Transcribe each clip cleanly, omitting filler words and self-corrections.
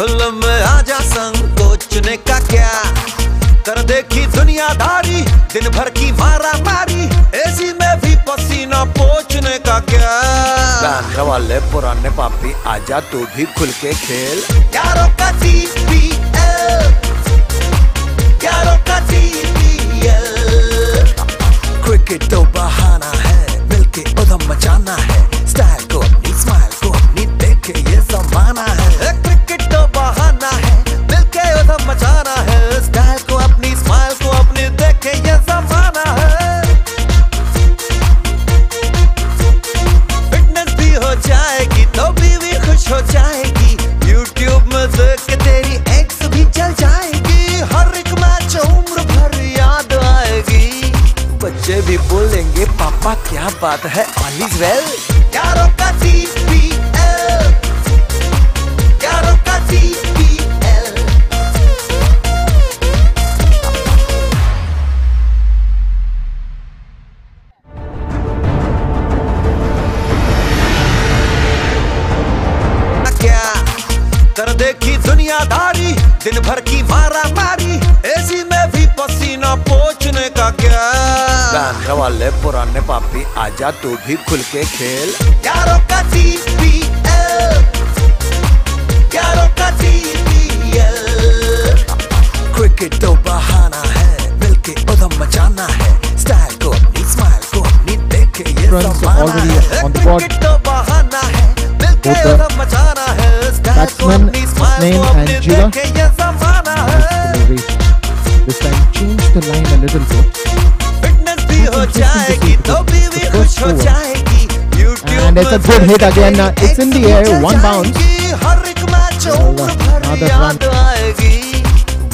खुल में आजा, संकोचने का क्या, कर देखी दुनियादारी, दिन भर की मारा मारी, एसी में भी पसीना पोंछने का क्या। बैंड वाले पुराने पापी आजा तू भी खुल के खेल, यारों का TPL, यारों का TPL। क्रिकेट तो बहाना है, मिलके उधम मचाना है, स्टाइल को अपनी स्माइल को अपनी देखे ये जमाना है। क्रिकेट तो बहाना है, मिलके उधम मचाना है, स्टाइल को अपनी स्माइल को अपनी देखे ये जमाना है। फिटनेस भी हो जाएगी तो बीवी खुश हो जाएगी, यूट्यूब में देख के तेरी एक्स भी चल जाएगी, हर एक मैच उम्र भर याद आएगी। बच्चे भी बोलेंगे पापा क्या बात है, ऑल इज वेल। यारों का TPL, यारों का TPL। क्या कर देखी दुनियादारी, दिन भर की मारा मारी, एसी में भी पसीना पोंछने का क्या। बैंड वाले पुराने पापी आजा तू भी खुल के खेल, यारों का TPL, यारों का TPL। क्रिकेट तो बहाना है, मिलके उधम मचाना है, स्टाइल को अपनी स्माइल को अपनी देखे ये जमाना है। क्रिकेट तो बहाना है, मिलके उधम मचाना है, स्टाइल को अपनी स्माइल को अपनी देखे ये जमाना है। This time change the line a little bit. Fitness भी हो जाएगी तो बीवी खुश हो जाएगी, YouTube And it's a good hit again. It's in the air, one bounce. हर एक मैच उम्र भर याद आएगी।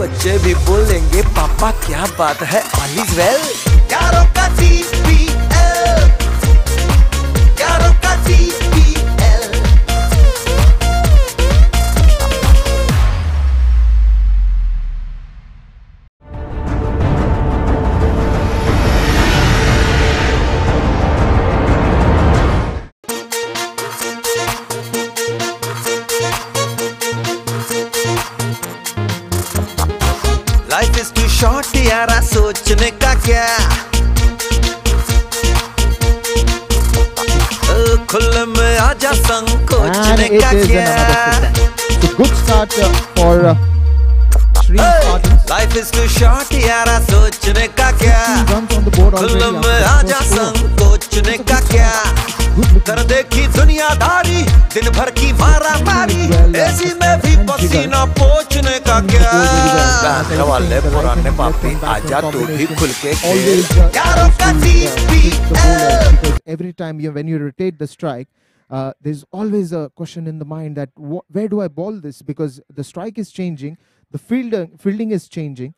बच्चे भी बोलेंगे पापा क्या बात है, ऑल इज वेल। यारों का TPL, यारों का TPL। Life is too short यारा, सोचने का क्या, खुले में आजा, And संकोचने it का is क्या। another six. It's a good start for Sri Spartans. Life is too short यारा, सोचने का क्या, 15 runs on the board already खुले after में the आजा, first over. संकोचने का क्या, Good looking. कर देखी दुनियादारी, दिन भर की मारा मारी, एसी में भी पसीना पोंछने का क्या। बैंड वाले पुराने पापी आजा तू भी खुल के खेल, Always यारों का hit the bowler, TPL। because every time when you rotate the strike, there's always a question in the mind that where do I ball this, because the strike is changing, the fielding is changing,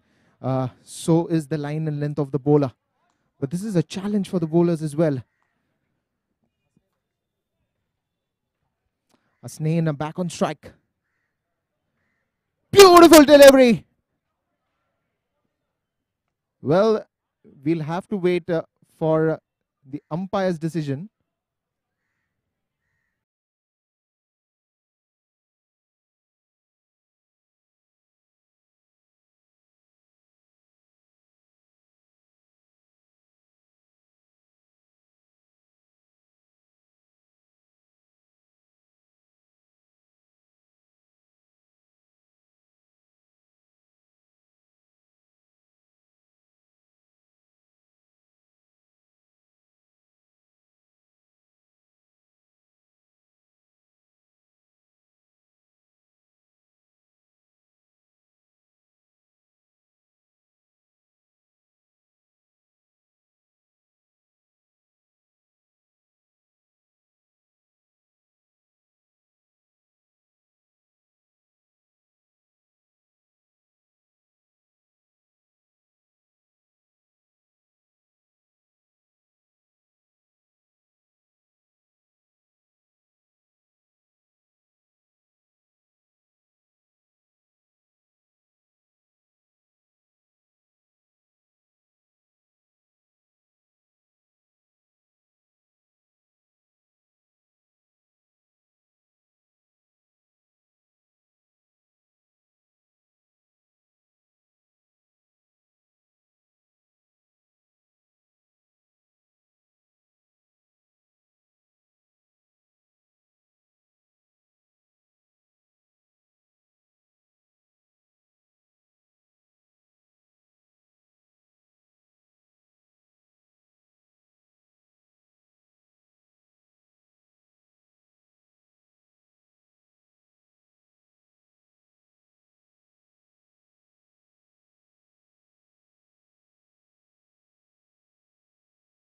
so is the line and length of the bowler. But this is a challenge for the bowlers as well. Asnain back on strike. Beautiful delivery. Well, we'll have to wait for the umpire's decision.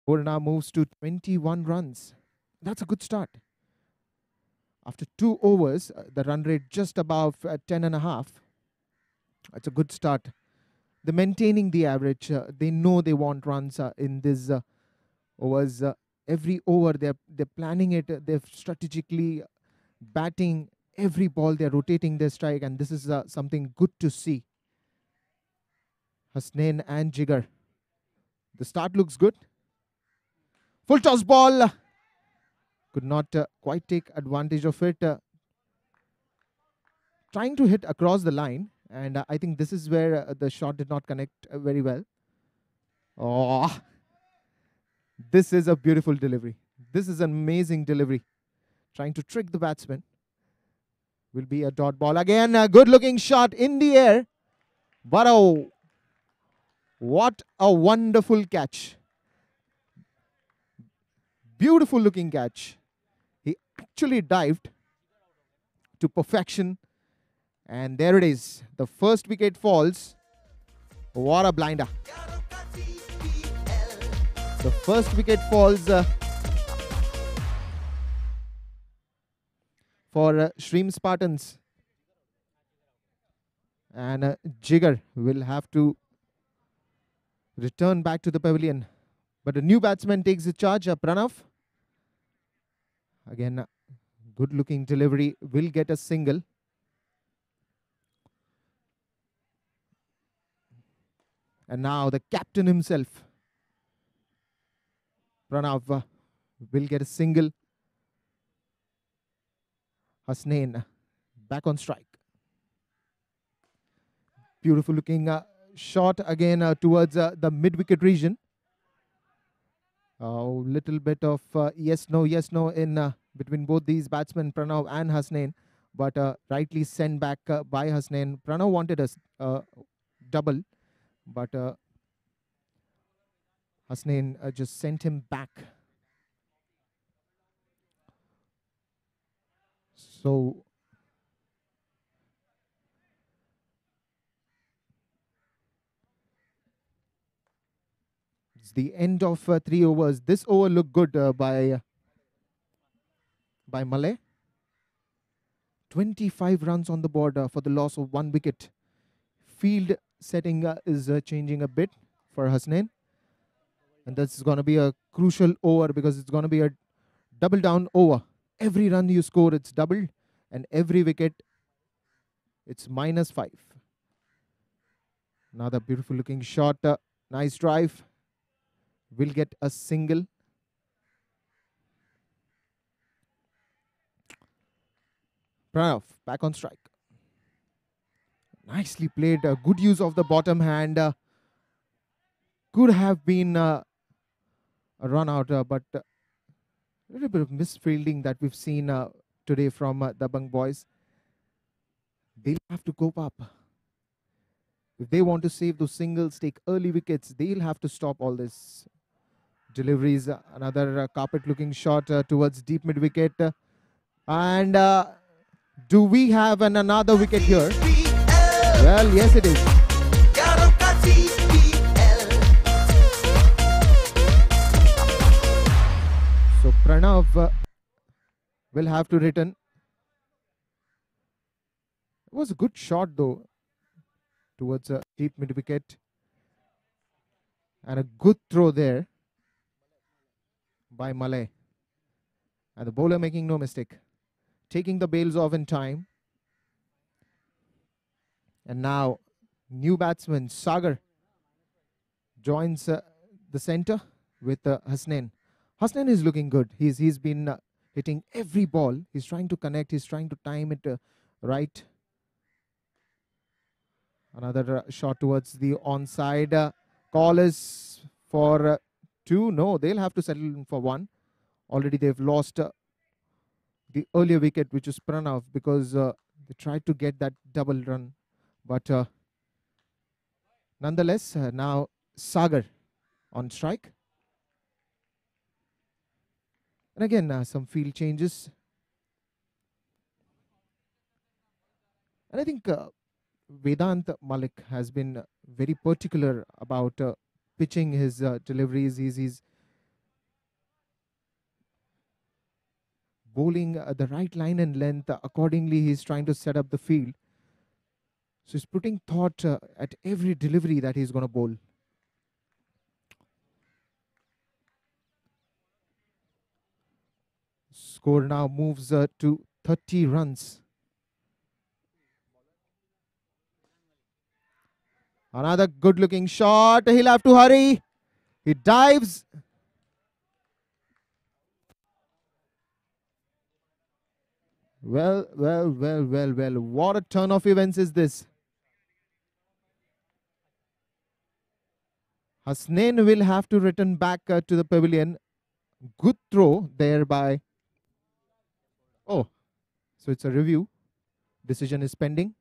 Over now moves to 21 runs. That's a good start. After 2 overs, the run rate just above 10.5. That's a good start. They're maintaining the average. They know they want runs in this overs. Every over they're planning it. They're strategically batting every ball. They're rotating their strike, and this is something good to see. Hasnain and Jigar. The start looks good. Full toss ball. Could not quite take advantage of it. Trying to hit across the line. And I think this is where the shot did not connect very well. Oh, this is a beautiful delivery. This is an amazing delivery. Trying to trick the batsman. Will be a dot ball. Again, a good-looking shot in the air. But oh, what a wonderful catch. Beautiful looking catch. He actually dived to perfection. And there it is. The first wicket falls. What a blinder. The first wicket falls for Shreem Spartans. And Jigar will have to return back to the pavilion. But a new batsman takes the charge, Pranav. Again, good looking delivery. Will get a single. And now the captain himself, Pranav, will get a single. Hasnain back on strike. Beautiful looking shot again towards the mid-wicket region. Little bit of yes, no in between both these batsmen, Pranav and Hasnain. But rightly sent back by Hasnain. Pranav wanted a double. But Hasnain just sent him back. So it's the end of 3 overs. This over looked good by Malay. 25 runs on the board for the loss of 1 wicket. Field setting is changing a bit for Hasnain. And that's going to be a crucial over because it's going to be a double down over. Every run you score, it's doubled. And every wicket, it's -5. Another beautiful looking shot. Nice drive. Will get a single. Pranav back on strike. Nicely played. Good use of the bottom hand. Could have been a run out, but a little bit of misfielding that we've seen today from the Dabang boys. They'll have to cope up. If they want to save those singles, take early wickets, they'll have to stop all this deliveries. Another carpet-looking shot towards deep mid-wicket. And do we have another wicket here? Well, yes, it is. So Pranav will have to return. It was a good shot though towards a deep mid wicket. And a good throw there by Malay. And the bowler making no mistake. Taking the bails off in time. And now new batsman Sagar joins the center with Hasnain. Hasnain is looking good. He's been hitting every ball. He's trying to connect. He's trying to time it right. Another shot towards the onside. Call is for 2. No, they'll have to settle in for 1. Already they've lost the earlier wicket, which is Pranav, because they tried to get that double run. But nonetheless, now Sagar on strike. And again, some field changes. And I think Vedant Malik has been very particular about pitching his deliveries. He's bowling the right line and length. Accordingly, he's trying to set up the field. So he's putting thought at every delivery that he's going to bowl. Score now moves to 30 runs. Another good looking shot. He'll have to hurry. He dives. Well. What a turn of events is this? Hasnain will have to return back to the pavilion. Good throw there by. Oh, so it's a review. Decision is pending.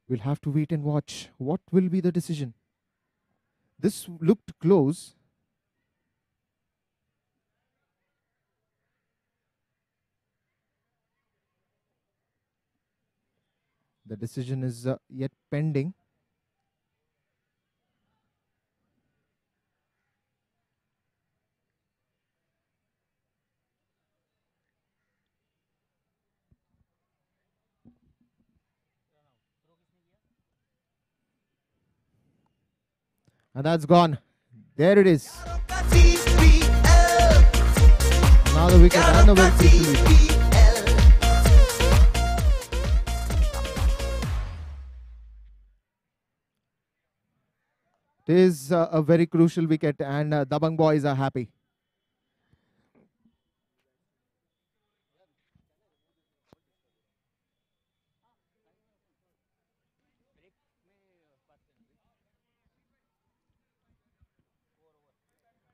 We'll have to wait and watch. What will be the decision? This looked close. The decision is yet pending. And that's gone. There it is. Another wicket and a very crucial wicket. It is a very crucial wicket and Dabang boys are happy.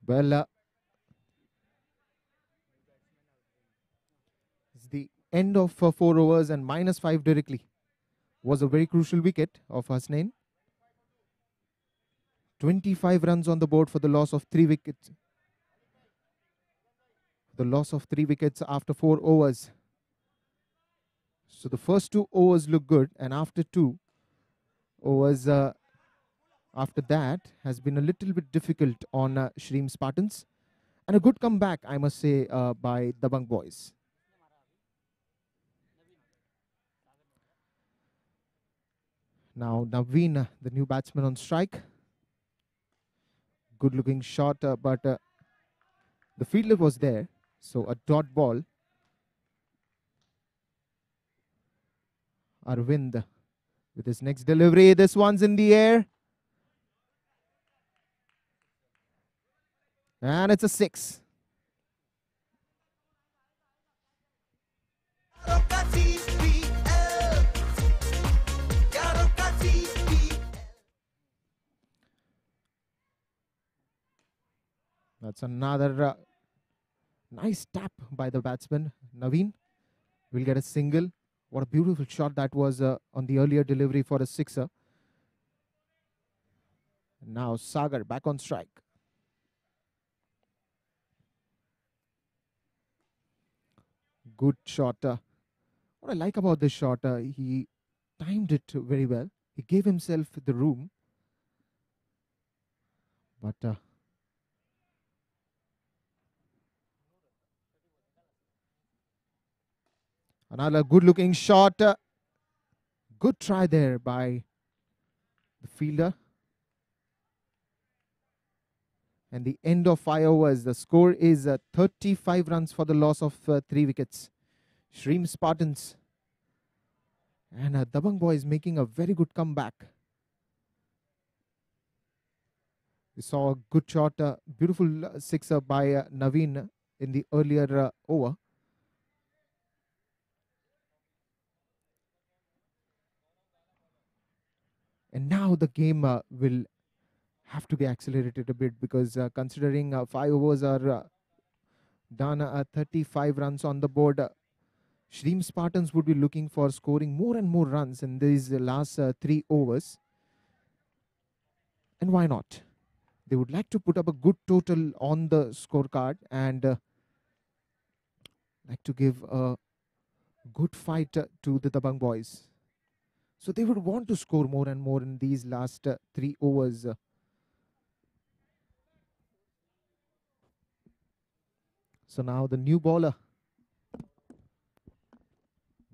Well, it's the end of 4 overs and -5 directly. Was a very crucial wicket of Hasnain. 25 runs on the board for the loss of 3 wickets. The loss of 3 wickets after 4 overs. So the first 2 overs look good, and after 2 overs after that has been a little bit difficult on Shrimp Spartans. And a good comeback, I must say, by Dabang boys. Now Naveen, the new batsman on strike. Good looking shot, but the fielder was there. So a dot ball. Arvind with his next delivery. This one's in the air. And it's a 6. That's another nice tap by the batsman. Naveen will get a single. What a beautiful shot that was on the earlier delivery for a sixer. Now Sagar back on strike. Good shot. What I like about this shot, he timed it very well. He gave himself the room. But another good looking shot. Good try there by the fielder. And the end of 5 overs. The score is 35 runs for the loss of 3 wickets. Shrimp Spartans. And Dabang boys making a very good comeback. We saw a good shot, beautiful sixer by Naveen in the earlier over. And now the game will have to be accelerated a bit because considering 5 overs are done, 35 runs on the board, Shrimp Spartans would be looking for scoring more and more runs in these last 3 overs. And why not? They would like to put up a good total on the scorecard and like to give a good fight to the Dabang boys. So they would want to score more and more in these last 3 overs. So now the new bowler,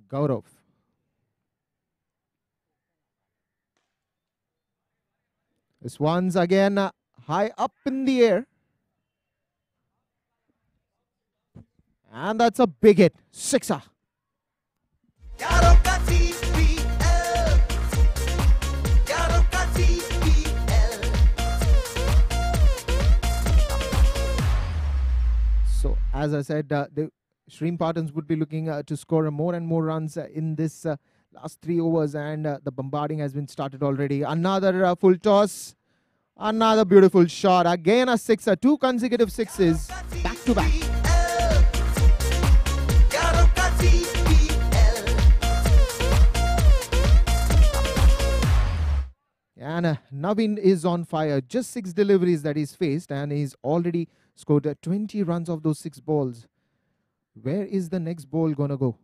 Gaurav. This one's again high up in the air. And that's a big hit. Sixer. So, as I said, the Sri Patans would be looking to score more and more runs in this last 3 overs, and the bombarding has been started already. Another full toss. Another beautiful shot. Again a sixer. 2 consecutive sixes back to back. And Navin is on fire. Just 6 deliveries that he's faced, and he's already scored 20 runs of those 6 balls. Where is the next ball going to go?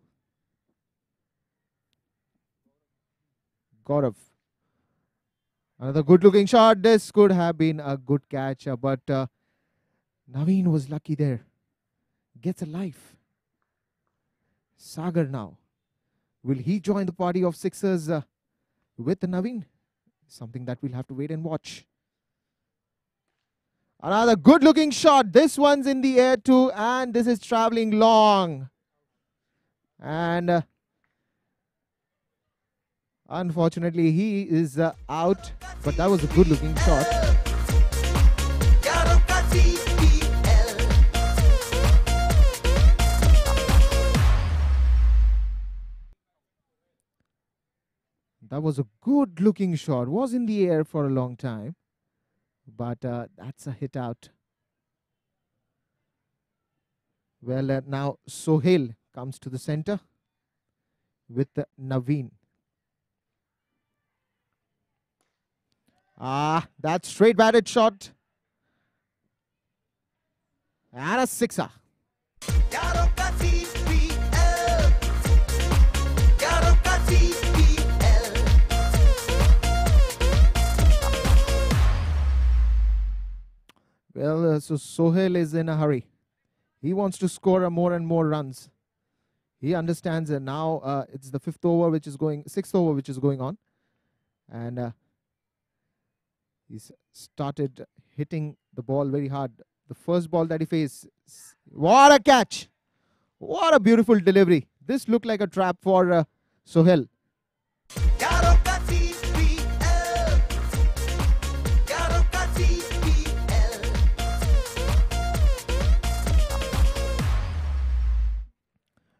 Gaurav. Another good looking shot. This could have been a good catch, but Navin was lucky there. Gets a life. Sagar now. Will he join the party of sixers with Navin? Something that we'll have to wait and watch. Another good looking shot. This one's in the air too, and this is traveling long. And unfortunately, he is out, but that was a good looking shot. That was a good looking shot. Was in the air for a long time, but that's a hit out. Well, now Sohail comes to the center with Navin. That straight batted shot. And a sixer. Well, so Sohail is in a hurry. He wants to score more and more runs. He understands that now it's the 6th over which is going on. And he's started hitting the ball very hard. The first ball that he faced, what a catch! What a beautiful delivery. This looked like a trap for Sohail.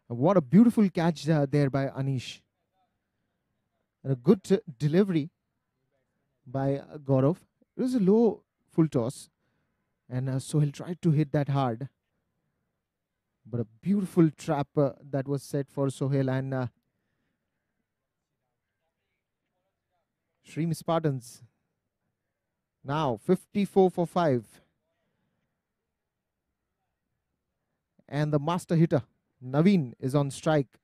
What a beautiful catch there by Anish. And a good delivery by Gaurav. It was a low full toss, and Sohail tried to hit that hard. But a beautiful trap that was set for Sohail, and Sri Spartans now 54 for 5. And the master hitter, Navin, is on strike.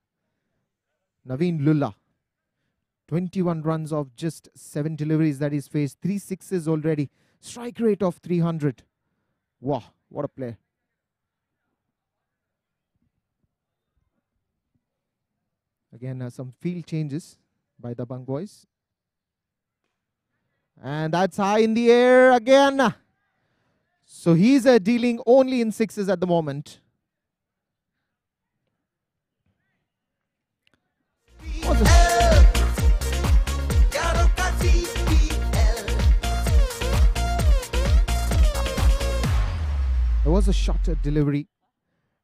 Navin Lulla. 21 runs of just 7 deliveries that he's faced. 3 sixes already. Strike rate of 300. Wow, what a play. Again, some field changes by the Dabang boys. And that's high in the air again. So he's dealing only in sixes at the moment. There was a shorter delivery,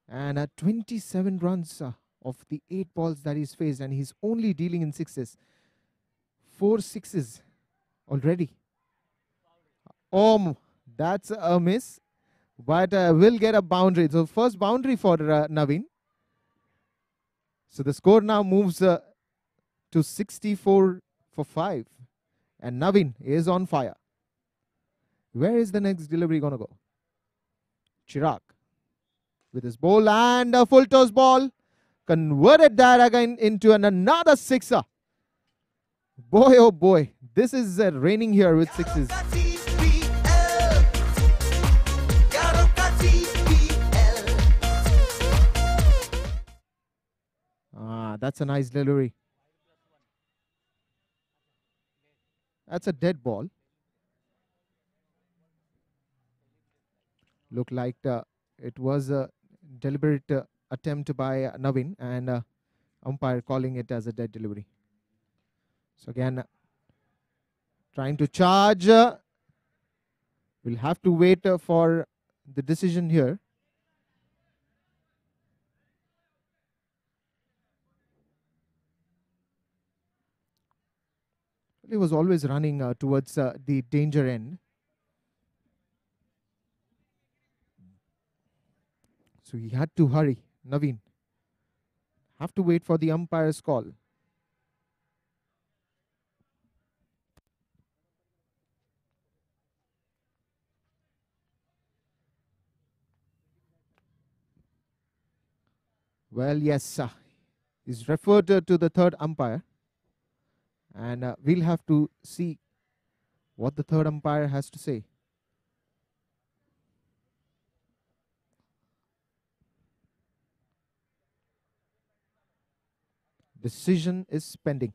and 27 runs of the 8 balls that he's faced, and he's only dealing in sixes. 4 sixes already. That's a miss, but will get a boundary. So first boundary for Navin. So the score now moves to 64 for 5, and Navin is on fire. Where is the next delivery going to go? Chirag with his bowl and a full toss ball. Converted that again into another sixer. Boy, oh boy. This is raining here with sixes. That's a nice delivery. That's a dead ball. Looked like it was a deliberate attempt by Navin, and umpire calling it as a dead delivery. So again, trying to charge. We'll have to wait for the decision here. He was always running towards the danger end. So he had to hurry. Navin. Have to wait for the umpire's call. Well, yes, he's referred to the third umpire. And we'll have to see what the third umpire has to say. Decision is pending.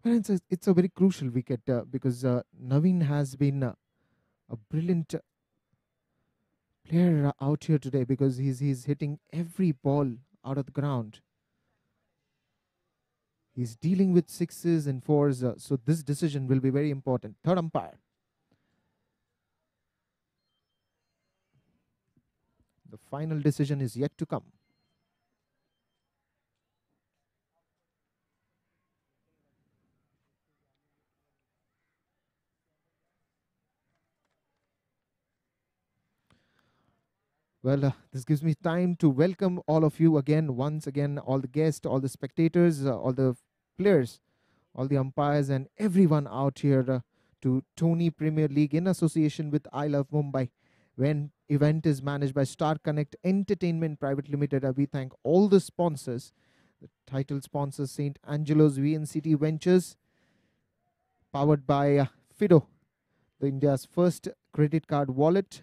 Well, it's a very crucial wicket because Navin has been a brilliant player out here today because he's hitting every ball out of the ground. He's dealing with sixes and fours, so this decision will be very important. Third umpire. The final decision is yet to come. Well, this gives me time to welcome all of you again, once again, all the guests, all the spectators, all the players, all the umpires, and everyone out here to Tony Premier League in association with I Love Mumbai. When event is managed by Star Connect Entertainment Private Limited, we thank all the sponsors, the title sponsors St. Angelo's VNCT Ventures, powered by Fido, the India's first credit card wallet,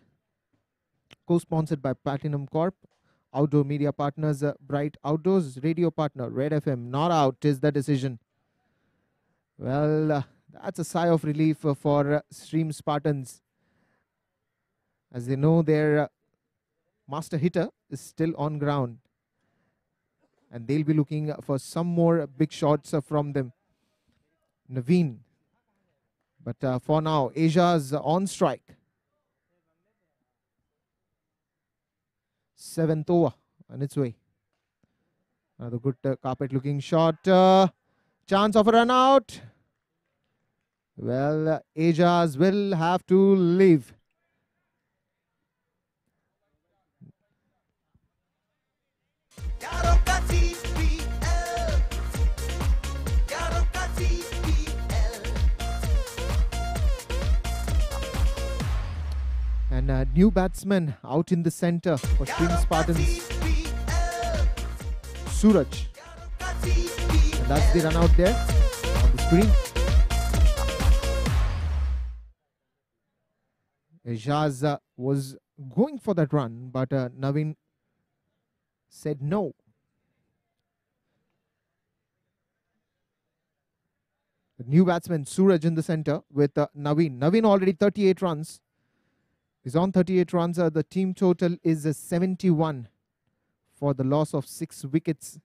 co-sponsored by Platinum Corp, outdoor media partners, Bright Outdoors, radio partner, Red FM. Not out is the decision. Well, that's a sigh of relief for Stream Spartans, as they know their master hitter is still on ground, and they'll be looking for some more big shots from them. Navin. But for now, Asia's on strike. 7th over on its way. Another good carpet looking shot. Chance of a run out. Well, Ajas will have to leave. And new batsman out in the center for Stream Spartans, Suraj. And that's the run out there on the screen. Ejaz was going for that run, but Navin said no. The new batsman Suraj in the center with Navin. Navin already 38 runs. He's on 38 runs. The team total is 71 for the loss of 6 wickets.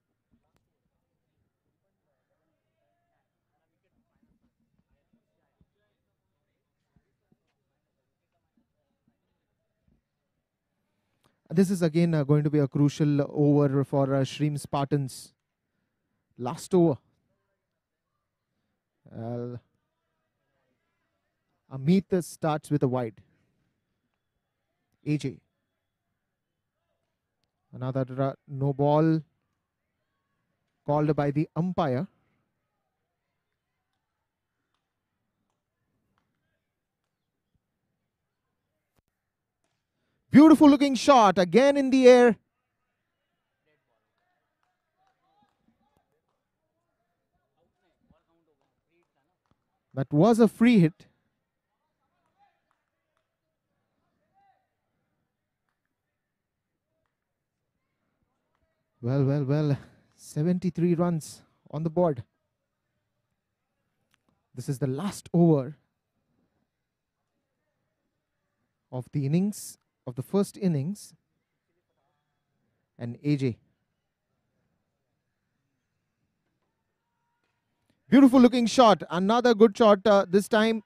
This is again going to be a crucial over for Stream Spartans. Last over. Amit starts with a wide. AJ. Another no ball called by the umpire. Beautiful looking shot again in the air. That was a free hit. Well, well, well. 73 runs on the board. This is the last over of the innings, of the first innings. And AJ. Beautiful looking shot. Another good shot. This time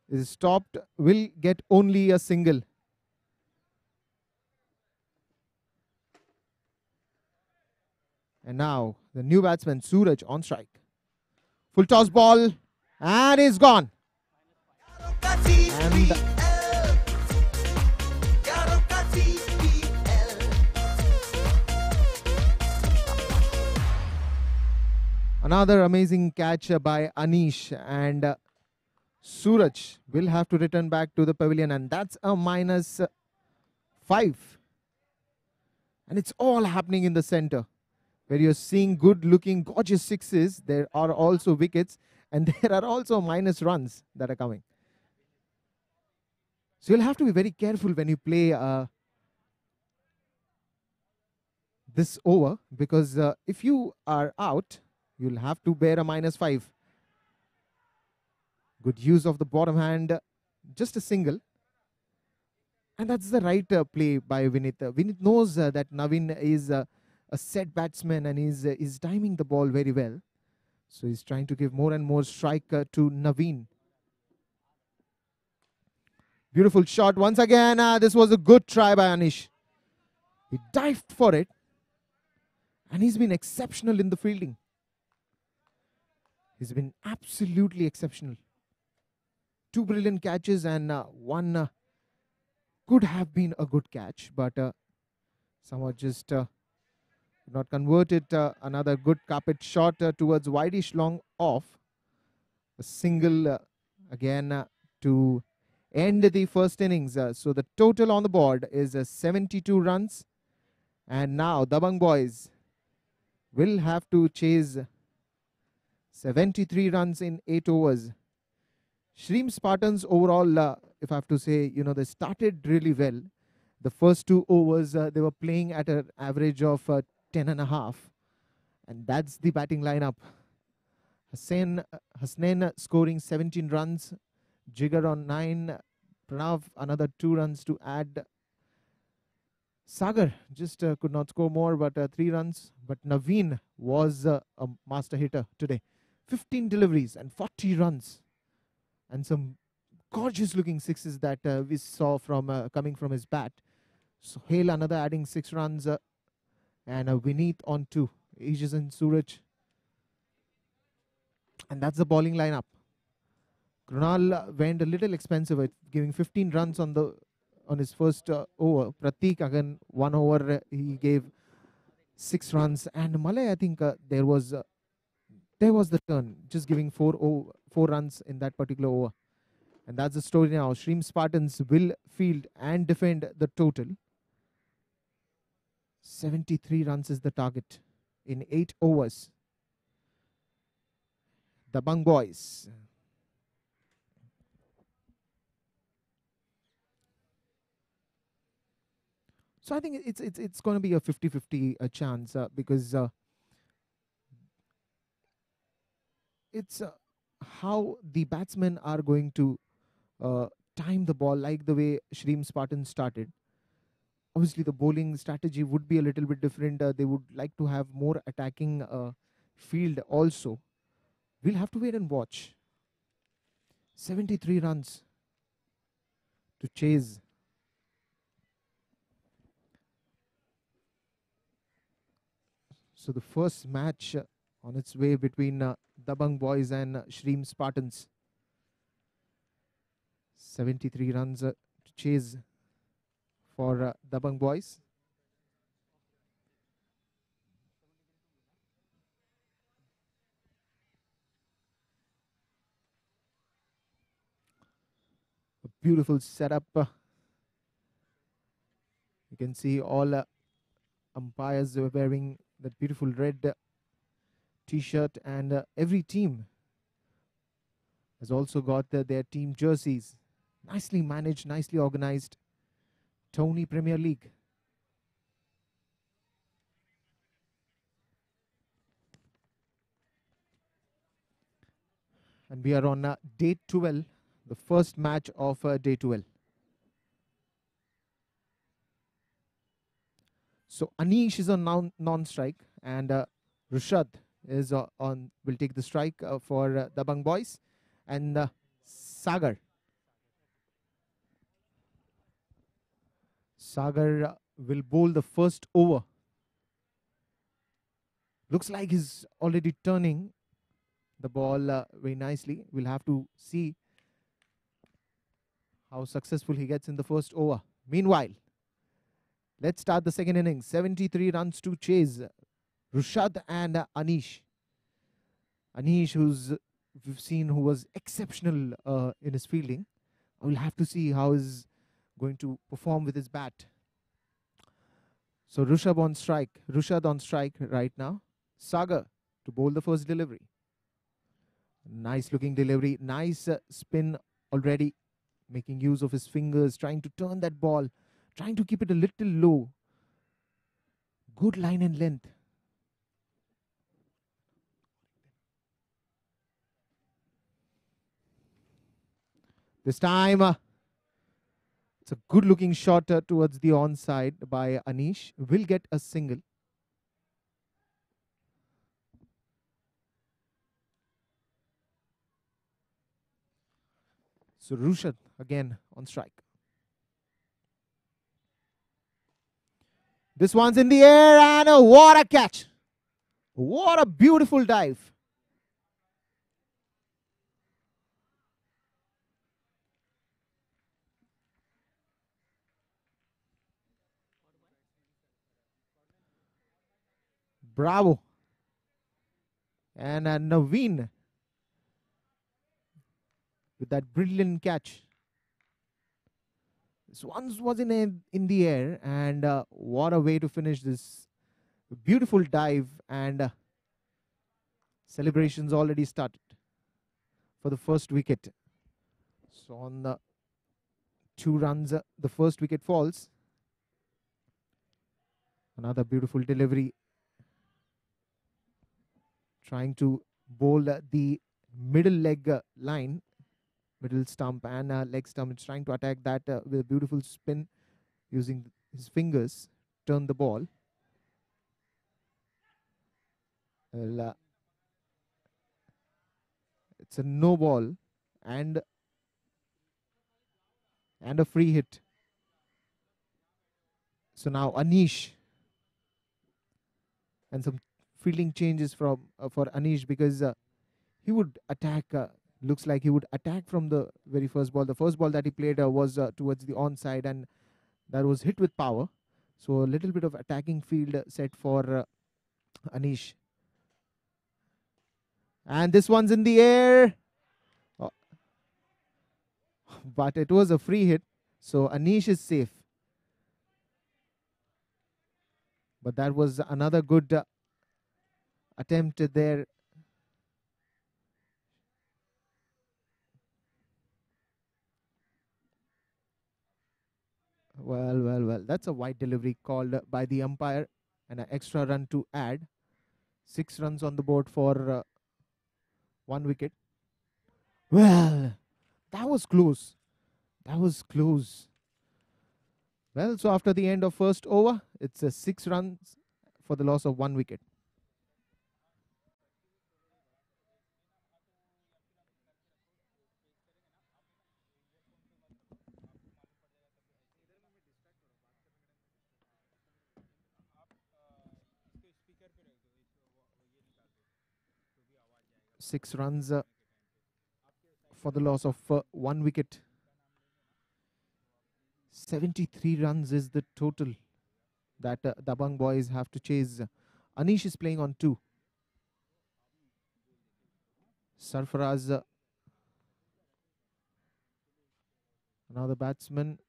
is stopped. Will get only a single. And now the new batsman Suraj on strike. Full toss ball. And it's gone. And another amazing catch by Anish, and Suraj will have to return back to the pavilion, and that's a -5. And it's all happening in the center, where you're seeing good looking gorgeous sixes. There are also wickets, and there are also minus runs that are coming. So you'll have to be very careful when you play this over, because if you are out, you'll have to bear a -5. Good use of the bottom hand, just a single. And that's the right play by Vinit. Vinit knows that Navin is a set batsman, and is timing the ball very well. So he's trying to give more and more strike to Navin. Beautiful shot once again. This was a good try by Anish. He dived for it, and he's been exceptional in the fielding. He's been absolutely exceptional. 2 brilliant catches, and one could have been a good catch, but somehow just not converted. Another good carpet shot towards wideish long off. A single again to end the first innings. So the total on the board is 72 runs. And now Dabang boys will have to chase 73 runs in 8 overs. Shrimp Spartans overall, if I have to say, they started really well. The first 2 overs, they were playing at an average of 10.5. And that's the batting lineup. Hasnain scoring 17 runs. Jigar on 9. Pranav another 2 runs to add. Sagar just could not score more, but 3 runs. But Naveen was a master hitter today. 15 deliveries and 40 runs. And some gorgeous looking sixes that we saw from coming from his bat. So Hale another adding 6 runs, and Vineet on 2. Aegis and Suraj. And that's the bowling lineup. Krunal went a little expensive, giving 15 runs on his first over. Pratik again 1 over, he gave 6 runs, and Malay, I think there was the turn, just giving 4 runs in that particular over. And that's the story now. Shrimp Spartans will field and defend the total. 73 runs is the target in 8 overs. Dabang boys. So I think it's going to be a 50-50 chance because it's how the batsmen are going to time the ball, like the way Shrimp Spartans started. Obviously, the bowling strategy would be a little bit different. They would like to have more attacking field also. We'll have to wait and watch. 73 runs to chase. So the first match on its way between Dabang boys and Shrimp Spartans. 73 runs to chase for Dabang boys. A beautiful setup. You can see all umpires were wearing that beautiful red t-shirt, and every team has also got their team jerseys. Nicely managed, nicely organized. Tony Premier League. And we are on day 12, the first match of day 12. So Anish is on non-strike, and Rushad is will take the strike for Dabang Boys, and Sagar will bowl the first over. Looks like he's already turning the ball very nicely. We'll have to see how successful he gets in the first over. Meanwhile, let's start the second innings. 73 runs to chase. Rushad and Anish. Anish, we've seen who was exceptional in his fielding. We'll have to see how he's going to perform with his bat. So Rushad on strike right now. Sagar to bowl the first delivery. Nice looking delivery. Nice spin already. Making use of his fingers. Trying to turn that ball. Trying to keep it a little low. Good line and length. This time, it's a good looking shot towards the onside by Anish. Will get a single. So Rushad again on strike. This one's in the air, and what a catch. What a beautiful dive. Bravo. And Naveen with that brilliant catch. This one was in the air, and what a way to finish this beautiful dive, and celebrations already started for the first wicket. So on the 2 runs, the first wicket falls. Another beautiful delivery. Trying to bowl the middle leg line, middle stump and leg stump. It's trying to attack that with a beautiful spin using his fingers. Turn the ball. Well, it's a no ball and a free hit. So now Anish, and some fielding changes from for Anish, because he would attack. Looks like he would attack from the very first ball. The first ball that he played was towards the onside, and that was hit with power. So a little bit of attacking field set for Anish. And this one's in the air. Oh. But it was a free hit. So Anish is safe. But that was another good attempt there. Well. That's a wide delivery called by the umpire, and an extra run to add. 6 runs on the board for 1 wicket. Well, that was close. That was close. Well, so after the end of first over, it's 6 runs for the loss of 1 wicket. Six runs for the loss of 1 wicket. 73 runs is the total that Dabang Boys have to chase. Anish is playing on 2. Sarfaraz, another batsman.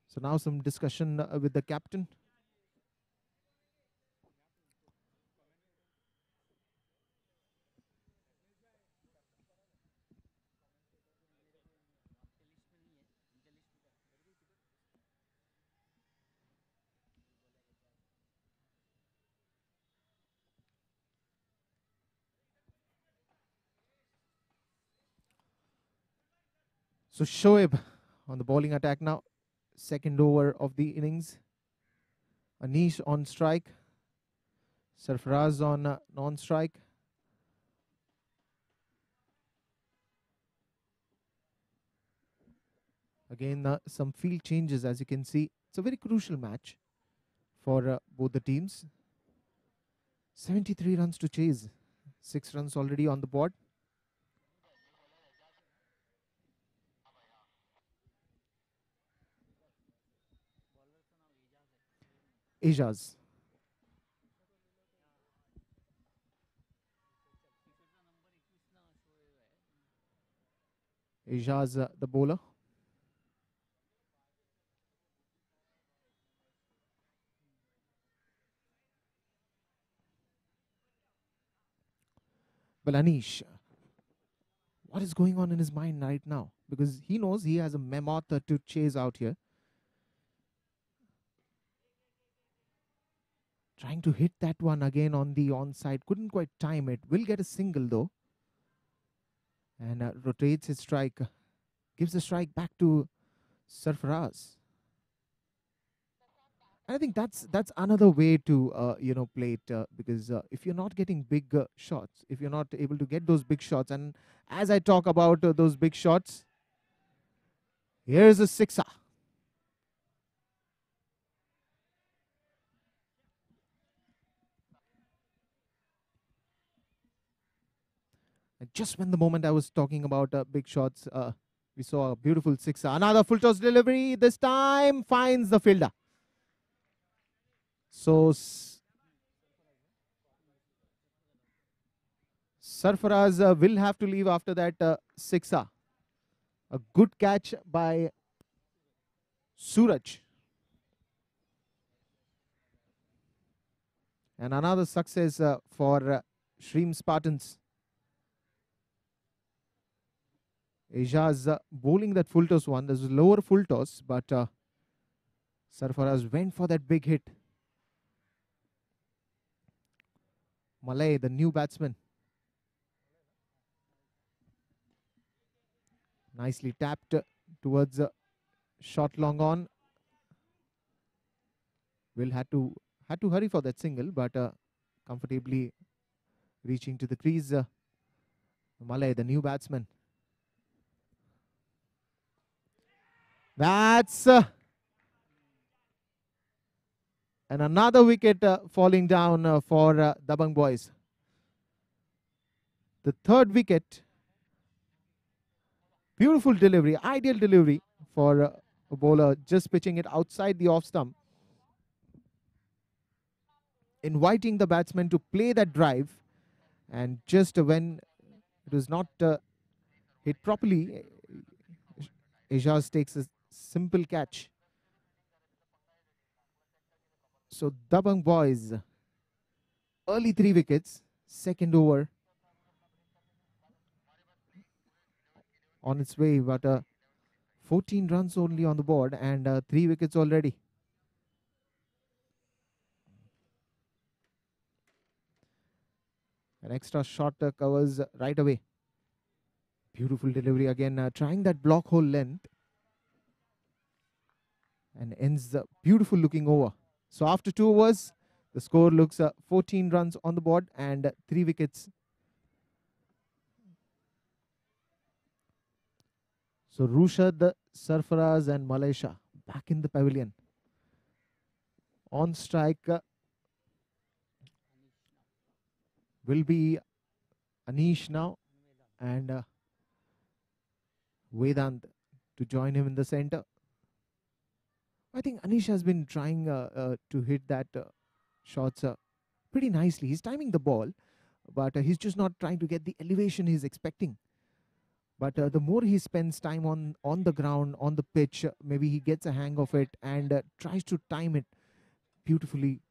So now some discussion with the captain. So Shoaib on the bowling attack now. Second over of the innings. Anish on strike. Sarfaraz on non-strike. Again, some field changes, as you can see. It's a very crucial match for both the teams. 73 runs to chase. 6 runs already on the board. Ijaz. Ijaz, the bowler. Well, Anish, what is going on in his mind right now? Because he knows he has a mammoth to chase out here. Trying to hit that one again on the onside. Couldn't quite time it. Will get a single though. And rotates his strike. Gives the strike back to Sarfaraz. I think that's another way to play it, because if you're not getting big shots, if you're not able to get those big shots, and as I talk about those big shots, here's a sixer. And just when the moment I was talking about big shots, we saw a beautiful sixer. Another full toss delivery. This time finds the fielder. So Sarfaraz will have to leave after that sixer. A good catch by Suraj. And another success for Shreem Spartans. Ijaz bowling that full toss one. This is lower full toss, but Sarfaraz went for that big hit. Malay, the new batsman. Nicely tapped towards shot long on. Will had to hurry for that single, but comfortably reaching to the crease. Malay, the new batsman. That's and another wicket falling down for Dabang boys. The third wicket. Beautiful delivery, ideal delivery for a bowler, just pitching it outside the off stump. Inviting the batsman to play that drive, and just when it was not hit properly, Ijaz takes a simple catch. So Dabang boys, early 3 wickets, second over on its way, but 14 runs only on the board and 3 wickets already. An extra shot covers right away. Beautiful delivery again, trying that block hole length, and ends the beautiful looking over. So after 2 overs, the score looks 14 runs on the board and 3 wickets. So Rushad, Sarfaraz and Malaysia back in the pavilion. On strike will be Anish now, and Vedant to join him in the center. I think Anish has been trying to hit that shots pretty nicely. He's timing the ball, but he's just not trying to get the elevation he's expecting. But the more he spends time on the ground, on the pitch, maybe he gets a hang of it and tries to time it beautifully,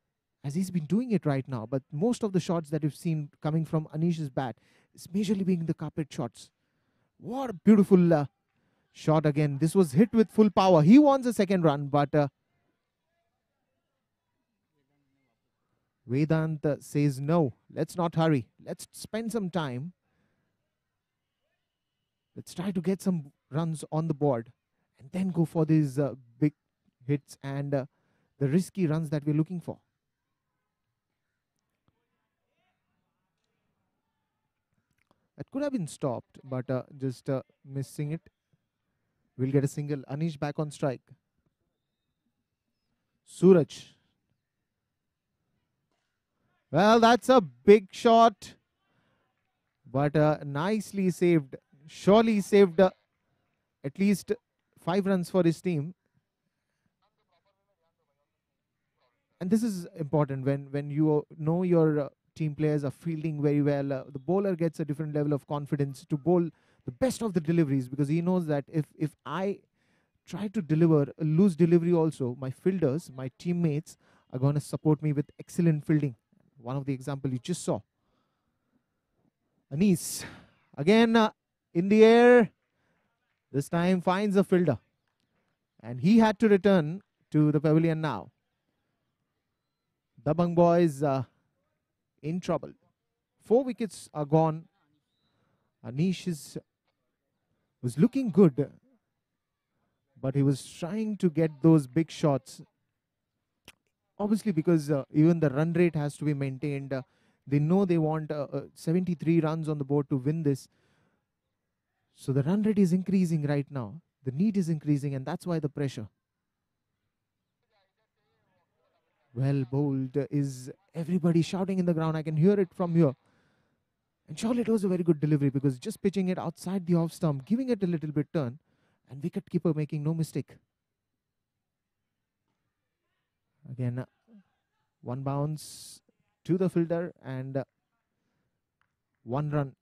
as he's been doing it right now. But most of the shots that we've seen coming from Anish's bat is majorly being the carpet shots. What a beautiful shot again. This was hit with full power. He wants a second run, but Vedant says no. Let's not hurry. Let's spend some time. Let's try to get some runs on the board and then go for these big hits and the risky runs that we're looking for. That could have been stopped, but just missing it. We'll get a single. Anish back on strike. Suraj. Well, that's a big shot, but nicely saved. Surely saved at least 5 runs for his team. And this is important when you know your team players are fielding very well. The bowler gets a different level of confidence to bowl the best of the deliveries, because he knows that if I try to deliver a loose delivery also, my fielders, my teammates are going to support me with excellent fielding. One of the examples you just saw. Anis again in the air. This time finds a fielder. And he had to return to the pavilion now. Dabang boys in trouble. 4 wickets are gone. Anish was looking good, but he was trying to get those big shots. Obviously, because even the run rate has to be maintained. They know they want 73 runs on the board to win this. So the run rate is increasing right now. The need is increasing, and that's why the pressure. Well bowled is everybody shouting in the ground. I can hear it from here. And surely it was a very good delivery, because just pitching it outside the off stump, giving it a little bit turn, and wicketkeeper making no mistake. Again, one bounce to the fielder and 1 run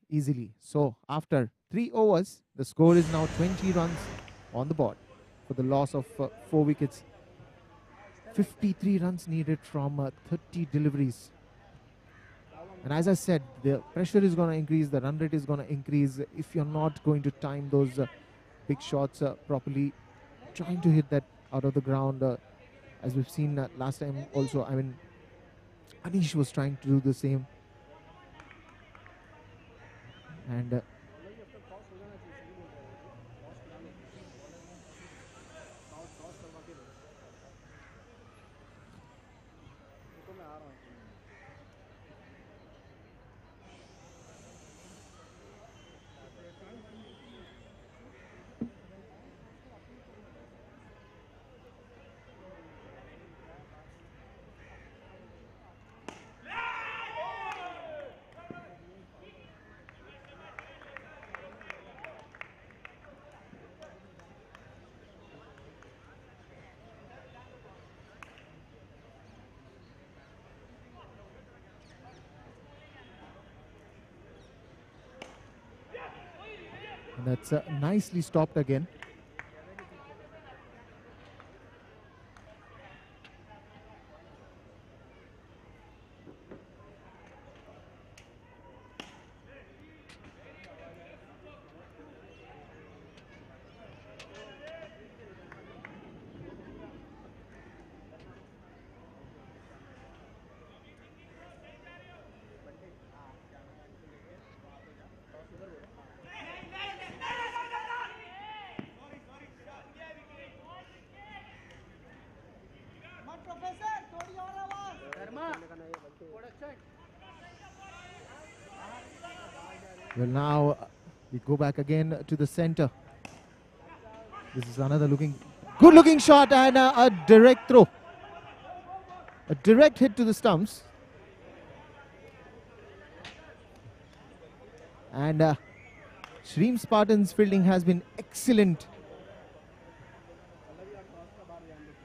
easily. So after 3 overs, the score is now 20 runs on the board for the loss of 4 wickets. 53 runs needed from 30 deliveries. And as I said, the pressure is going to increase, the run rate is going to increase if you're not going to time those big shots properly. Trying to hit that out of the ground, as we've seen last time also. I mean, Anish was trying to do the same. And that's nicely stopped again. Well, now we go back again to the center. This is another good looking shot, and a direct throw. A direct hit to the stumps. And Shreem Spartans' fielding has been excellent.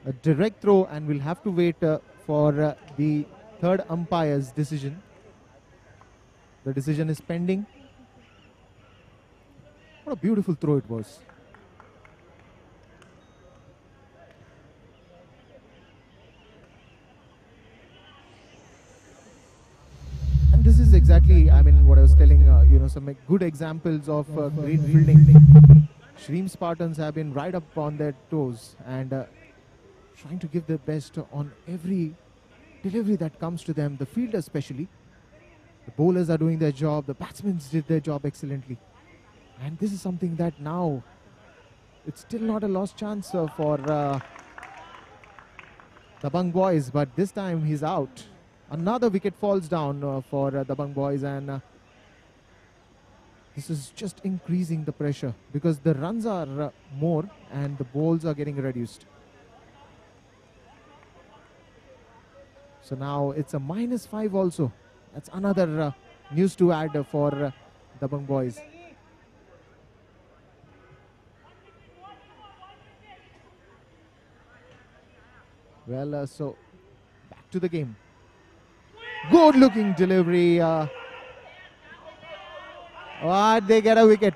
A direct throw, and we'll have to wait for the third umpire's decision. The decision is pending. What a beautiful throw it was. And this is exactly, I mean, what I was telling, some good examples of great fielding. Shreem Spartans have been right up on their toes and trying to give their best on every delivery that comes to them, the fielder especially. The bowlers are doing their job, the batsmen did their job excellently. And this is something that now it's still not a lost chance for Dabang Boys, but this time he's out. Another wicket falls down for Dabang Boys, and this is just increasing the pressure because the runs are more and the balls are getting reduced. So now it's a -5 also. That's another news to add for Dabang Boys. Well, so back to the game. Good looking delivery. They get a wicket.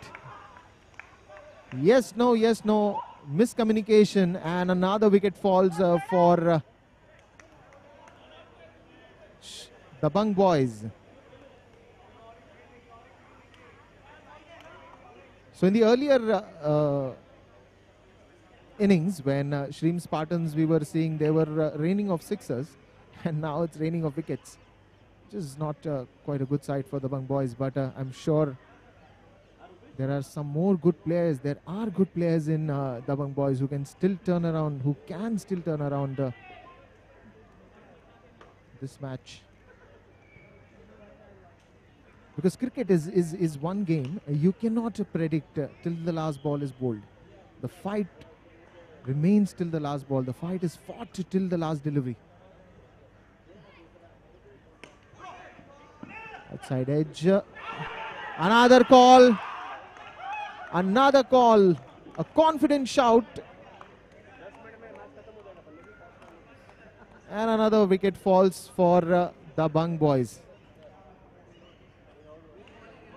Yes, no, miscommunication, and another wicket falls for Dabang Boys. So in the earlier innings, when Shrimp Spartans, we were seeing they were raining of sixers, and now it's raining of wickets, which is not quite a good sight for the Dabang Boys. But I'm sure there are some more good players. There are good players in Dabang Boys who can still turn around, this match. Because cricket is one game you cannot predict till the last ball is bowled. The fight remains till the last ball. The fight is fought till the last delivery. Outside edge. Another call. A confident shout. And another wicket falls for Dabang Boys.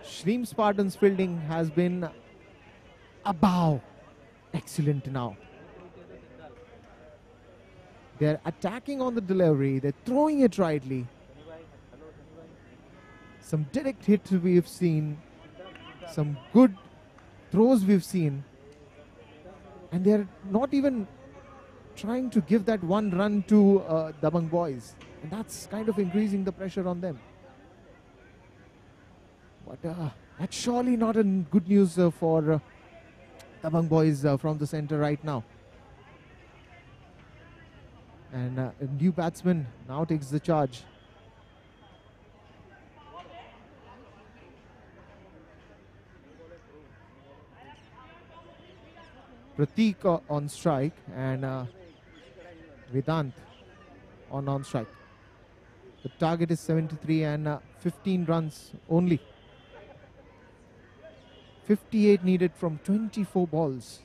Shrimp Spartans fielding has been above excellent now. They're attacking on the delivery. They're throwing it rightly. Some direct hits we've seen. Some good throws we've seen. And they're not even trying to give that one run to Dabang Boys. And that's kind of increasing the pressure on them. But that's surely not a good news for Dabang Boys from the center right now. And a new batsman now takes the charge. Prateek on strike and Vedant on strike. The target is 73 and 15 runs only. 58 needed from 24 balls.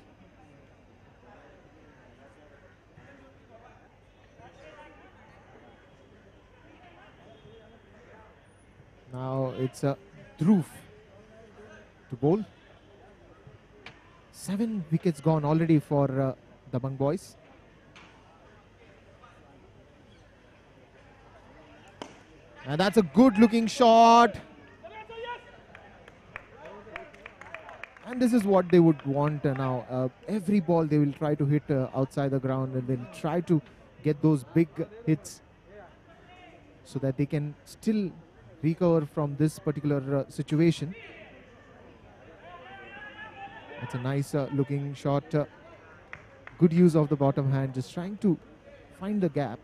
Now it's a Dhruv to bowl. 7 wickets gone already for Dabang Boys. And that's a good looking shot. And this is what they would want now. Every ball they will try to hit outside the ground, and they'll try to get those big hits so that they can still recover from this particular situation. That's a nice looking shot. Good use of the bottom hand, just trying to find the gap.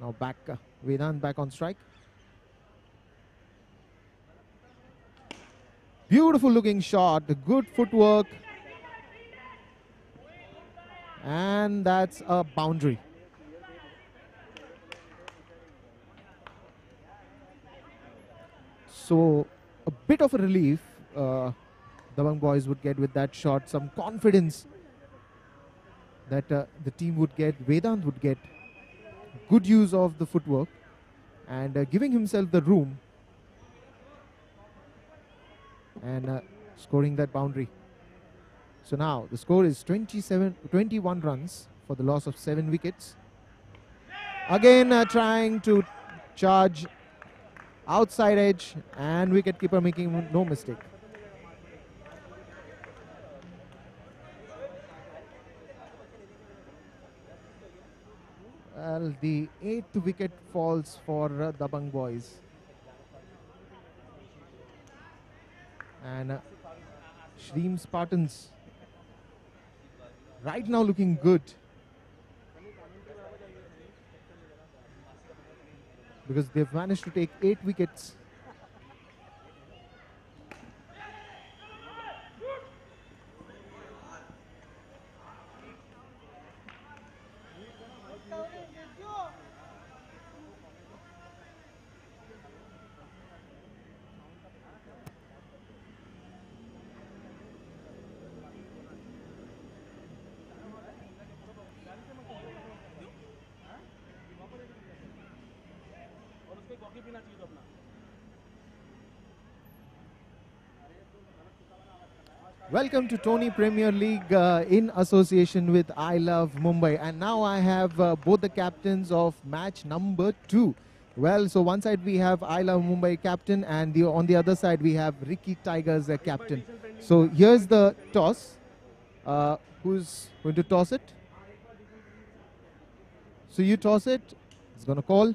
Now back, Vedant back on strike. Beautiful looking shot, good footwork. And that's a boundary. So a bit of a relief Dabang Boys would get with that shot. Some confidence that the team would get, Vedant would get. Good use of the footwork and giving himself the room and scoring that boundary. So now the score is 21 runs for the loss of 7 wickets. Again trying to charge outside edge, and wicketkeeper making no mistake. Well, the 8th wicket falls for Dabang Boys. And Shreem Spartans right now looking good, because they've managed to take 8 wickets. Welcome to Tony Premier League in association with I Love Mumbai. And now I have both the captains of match number 2. Well, so one side we have I Love Mumbai captain, and on the other side we have Ricky Tigers captain. So here's the toss. Who's going to toss it? So you toss it. It's going to call.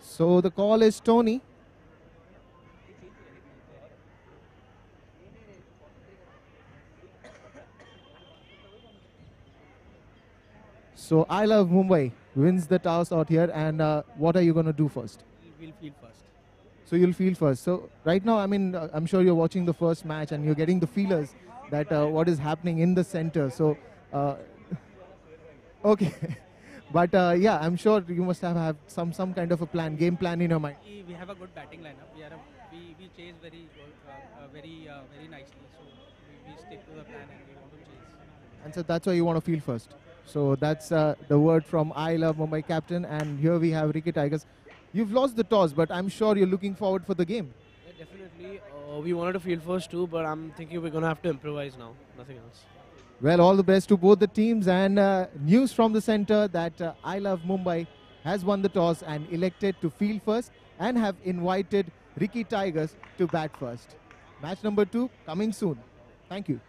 So the call is Tony. So I Love Mumbai wins the toss out here, and what are you going to do first? We'll field first. So you'll field first. So right now, I mean, I'm sure you're watching the first match and you're getting the feelers that what is happening in the center. So, okay. But yeah, I'm sure you must have some kind of a plan, game plan in your mind. We have a good batting lineup. We chase very nicely. So we stick to the plan and we want to chase. And so that's why you want to field first. So that's the word from I Love Mumbai captain. And here we have Ricky Tigers. You've lost the toss, but I'm sure you're looking forward for the game. Yeah, definitely. We wanted to field first too, but I'm thinking we're going to have to improvise now. Nothing else. Well, all the best to both the teams. And news from the center that I Love Mumbai has won the toss and elected to field first and have invited Ricky Tigers to bat first. Match number 2 coming soon. Thank you.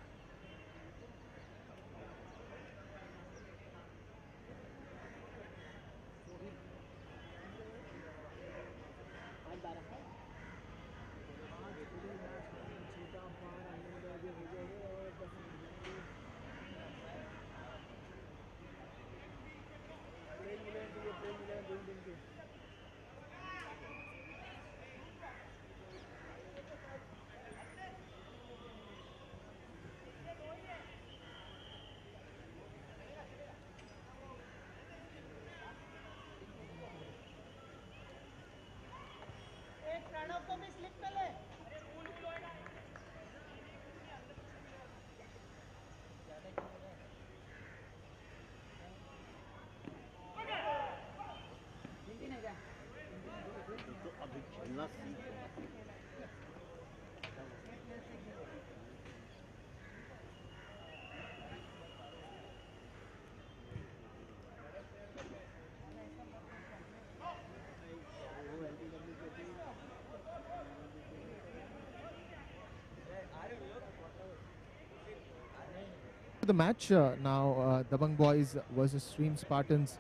The match now, Dabang Boys versus Shreem Spartans.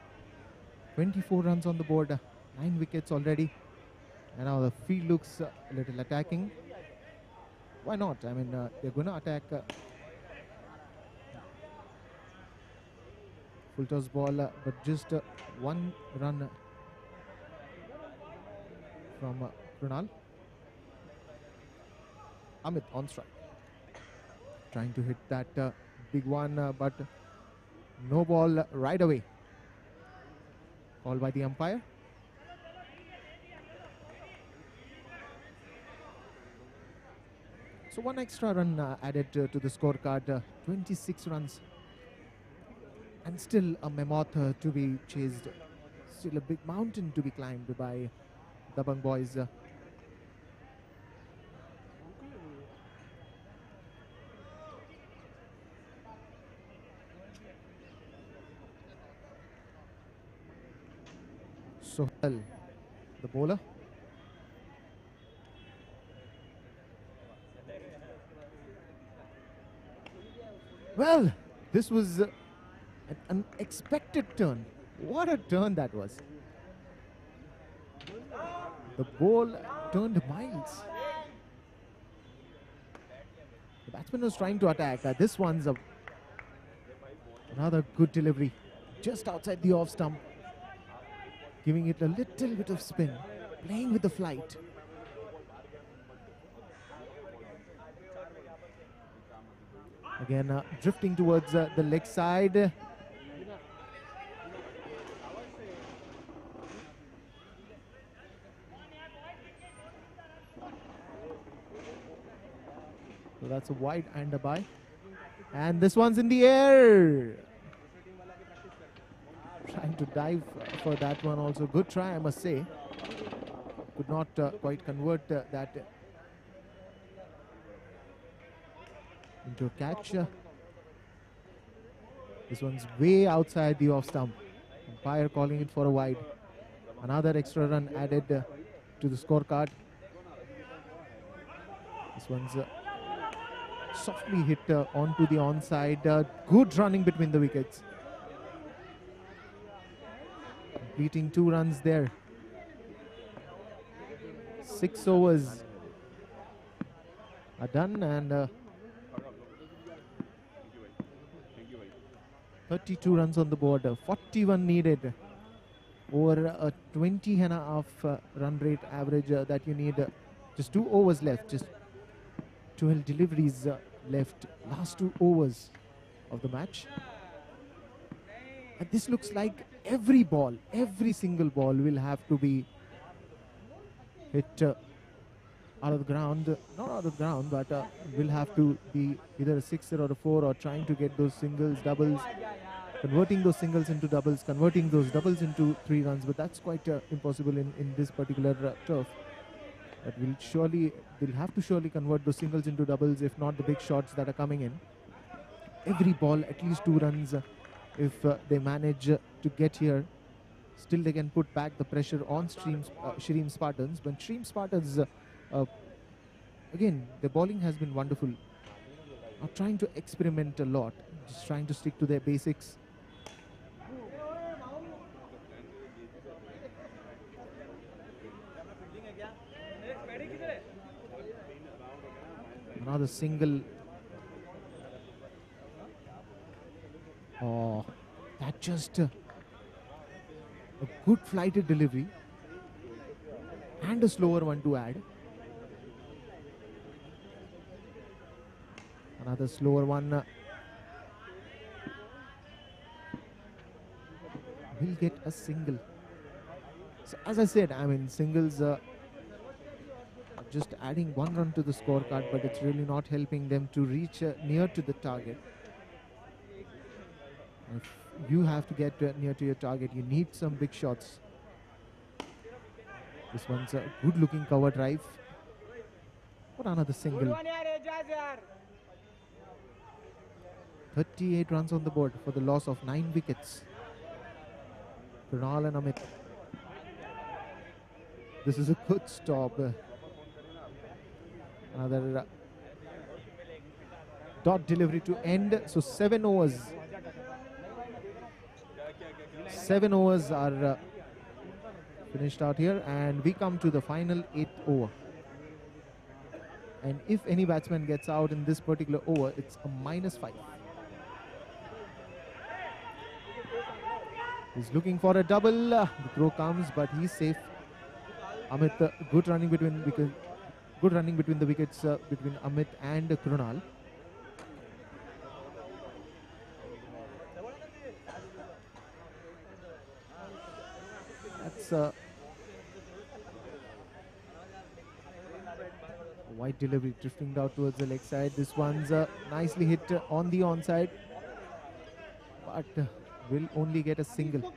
24 runs on the board, 9 wickets already. And now the field looks a little attacking. Why not? I mean, they're going to attack. Full toss ball, but just 1 run from Krunal. Amit on strike. Trying to hit that big one, but no ball right away. Called by the umpire. So 1 extra run added to the scorecard, 26 runs. And still a mammoth to be chased. Still a big mountain to be climbed by Dabang Boys. Sohail, the bowler. Well, this was An unexpected turn. What a turn that was. The ball turned miles. The batsman was trying to attack. This one's another good delivery. Just outside the off stump. Giving it a little bit of spin. Playing with the flight. Again, drifting towards the leg side. So that's a wide and a bye. And this one's in the air. Trying to dive for that one also. Good try, I must say. Could not quite convert that into a catch. This one's way outside the off stump. Umpire calling it for a wide. Another extra run added to the scorecard. This one's softly hit onto the onside. Good running between the wickets. Completing 2 runs there. 6 overs are done, and 32 runs on the board. 41 needed over a 20.5 run rate average that you need. Just 2 overs left. Just 12 deliveries left. Last 2 overs of the match. And this looks like every ball, every single ball will have to be hit out of the ground. Not out of the ground, but will have to be either a 6er or a 4, or trying to get those singles, doubles, converting those singles into doubles, converting those doubles into 3 runs. But that's quite impossible in this particular turf. But they'll have to surely convert those singles into doubles, if not the big shots that are coming in. Every ball, at least 2 runs. If they manage to get here, still they can put back the pressure on Shreem Spartans. But Shreem Spartans, again, the bowling has been wonderful. Not trying to experiment a lot, just trying to stick to their basics. Another single. Oh, that just a good flighted delivery and a slower one to add. Another slower one will get a single. So as I said, I mean, singles are just adding 1 run to the scorecard, but it's really not helping them to reach near to the target. If you have to get near to your target, you need some big shots. This one's a good looking cover drive. What another single. 38 runs on the board for the loss of 9 wickets. Krunal and Amit. This is a good stop. Another dot delivery to end. So 7 overs. 7 overs are finished out here, and we come to the final 8th over. And if any batsman gets out in this particular over, it's a -5. He's looking for a double. The throw comes, but he's safe. Amit, good running between the wickets between Amit and Krunal. That's a wide delivery drifting down towards the leg side. This one's nicely hit on the onside, but will only get a single.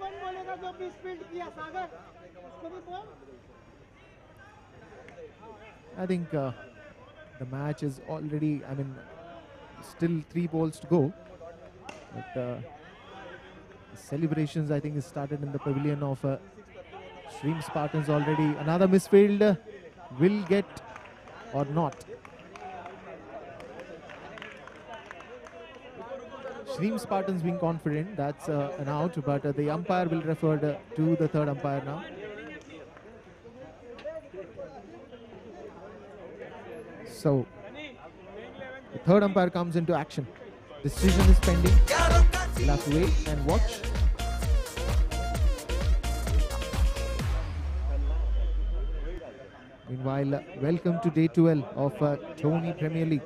I think the match is already, I mean, still 3 balls to go. But the celebrations, I think, is started in the pavilion of Shreem Spartans already. Another misfield will get or not. Dream Spartans being confident. That's an out, but the umpire will refer to the third umpire now. So the third umpire comes into action. Decision is pending. We'll have to wait and watch. Meanwhile, welcome to day 12 of Tony Premier League.